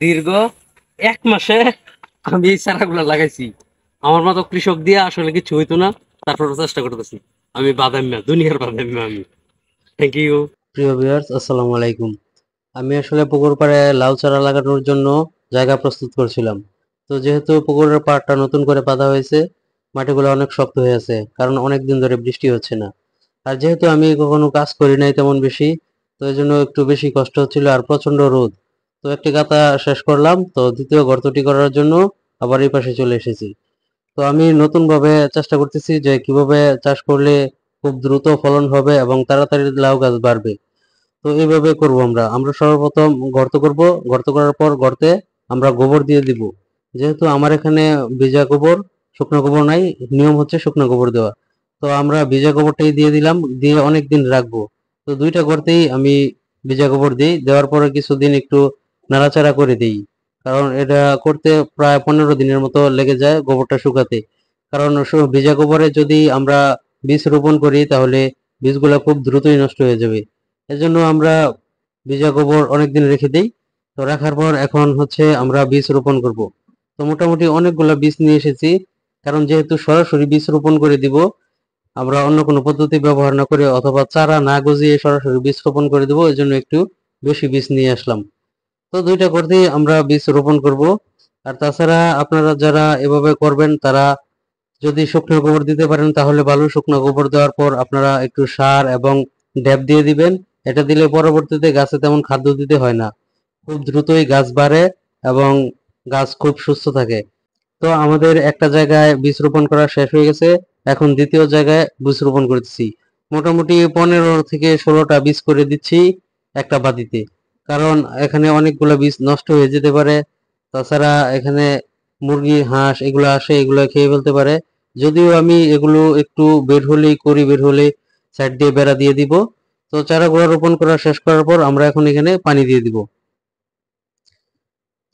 দীর্ঘ 1 মাসে আমি এই চারাগুলো লাগাইছি। আমার মতো কৃষক দিয়ে আসলে কিছু হইতো না, তারপর চেষ্টা করতেছি। আমি বাদাম মিয়া, দুনিয়ার বাদাম মিয়া আমি। Thank you. প্রিয় ভিউয়ার্স, আসসালামু আলাইকুম। আমি আসলে পুকুর পাড়ে লাউ চারা লাগানোর জন্য জায়গা প্রস্তুত করছিলাম। তো যেহেতু পুকুরের পাড়টা নতুন করে বাঁধা হয়েছে, মাটিগুলো অনেক শক্ত হয়ে আছে, কারণ অনেক দিন ধরে বৃষ্টি হচ্ছে না। আর যেহেতু আমি কখনো কাজ করি নাই তেমন বেশি, তো এই জন্য একটু বেশি কষ্ট হচ্ছিল, আর প্রচন্ড রোদ। তো একটি গাঁথা শেষ করলাম, তো দ্বিতীয় গর্তটি করার জন্য আবার এই পাশে চলে এসেছি। তো আমি নতুন ভাবে চেষ্টা করতেছি যে কিভাবে চাষ করলে খুব দ্রুত ফলন হবে এবং তাড়াতাড়ি লাউ গাছ বাড়বে। তো এইভাবে করব আমরা। আমরা সর্বপ্রথম গর্ত করব। গর্ত করার পর গর্তে আমরা গোবর দিয়ে দিব। যেহেতু আমার এখানে ভিজা গোবর, শুকনো গোবর নাই, নিয়ম হচ্ছে শুকনো গোবর দেওয়া। তো আমরা ভিজা গোবরটাই দিয়ে দিলাম, দিয়ে অনেক দিন রাখবো। তো দুইটা গর্তেই আমি ভিজা গোবর দিই, দেওয়ার পরে কিছুদিন একটু নাড়াচাড়া করে দিই। কারণ এটা করতে প্রায় 15 দিনের মতো লেগে যায় গোবরটা শুকাতে। কারণ ভিজা গোবরে যদি আমরা বীজ রোপণ করি তাহলে বীজগুলা খুব দ্রুতই নষ্ট হয়ে যাবে। এজন্য আমরা ভিজা গোবর অনেকদিন রেখে দেই। তো রাখার পর এখন হচ্ছে আমরা বীজ রোপণ করব। তো মোটামুটি অনেকগুলা বীজ নিয়ে এসেছি, কারণ যেহেতু সরাসরি বীজ রোপণ করে দিব, আমরা অন্য কোনো পদ্ধতি ব্যবহার না করে অথবা চারা না গজিয়ে সরাসরি বীজ রোপণ করে দেবো, এই জন্য একটু বেশি বীজ নিয়ে আসলাম। তো দুইটা করতেই আমরা বীজ রোপণ করব। আর তাছাড়া আপনারা যারা এভাবে করবেন তারা যদি শুকনো গোবর দিতে পারেন তাহলে ভালো। শুকনো গোবর দেওয়ার পর আপনারা একটু সার এবং ড্যাপ দিয়ে দিবেন। এটা দিলে পরবর্তীতে গাছে তেমন খাদ্য দিতে হয় না, খুব দ্রুতই গাছ বাড়ে এবং গাছ খুব সুস্থ থাকে। তো আমাদের একটা জায়গায় বীজ রোপণ করা শেষ হয়ে গেছে, এখন দ্বিতীয় জায়গায় বীজ রোপণ করতেছি। মোটামুটি 15 থেকে 16টা বীজ করে দিচ্ছি একটা বাতিতে, কারণ এখানে অনেকগুলো বীজ নষ্ট হয়ে যেতে পারে। তাছাড়া এখানে মুরগি হাঁস এগুলো আসে, এগুলো খেয়ে ফেলতে পারে। যদিও আমি এগুলো একটু বের হলেই করি, বের হলে সাইড দিয়ে বেড়া দিয়ে দিব। তো চারাগুলো রোপণ করা শেষ করার পর আমরা এখন এখানে পানি দিয়ে দিব।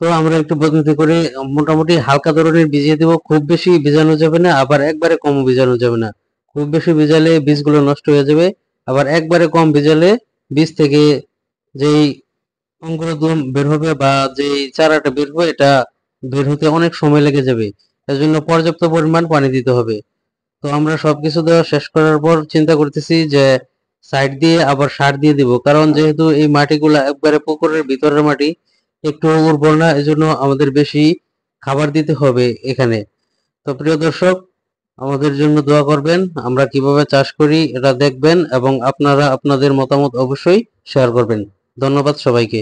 তো আমরা একটু পদ্ধতি করে মোটামুটি হালকা ধরনের ভিজিয়ে দিব, খুব বেশি ভিজানো যাবে না, আবার একবারে কম ভিজানো যাবে না। খুব বেশি ভিজালে বীজগুলো নষ্ট হয়ে যাবে, আবার একবারে কম ভিজালে বীজ থেকে যেই অঙ্কুরোদ্গম বের হবে বা যেই চারাটা বের হবে এটা বের হতে অনেক সময় লেগে যাবে। এজন্য পর্যাপ্ত পরিমাণ পানি দিতে হবে। তো আমরা সবকিছু দেওয়া শেষ করার পর চিন্তা করতেছি যে সাইড দিয়ে আবার সার দিয়ে দিব, কারণ যেহেতু এই মাটিগুলা একবারে পুকুরের ভিতরের মাটি, একটু উর্বর না, এজন্য আমাদের বেশি খাবার দিতে হবে এখানে। তো প্রিয় দর্শক, আমাদের জন্য দোয়া করবেন। আমরা কিভাবে চাষ করি এটা দেখবেন এবং আপনারা আপনাদের মতামত অবশ্যই শেয়ার করবেন। ধন্যবাদ সবাইকে।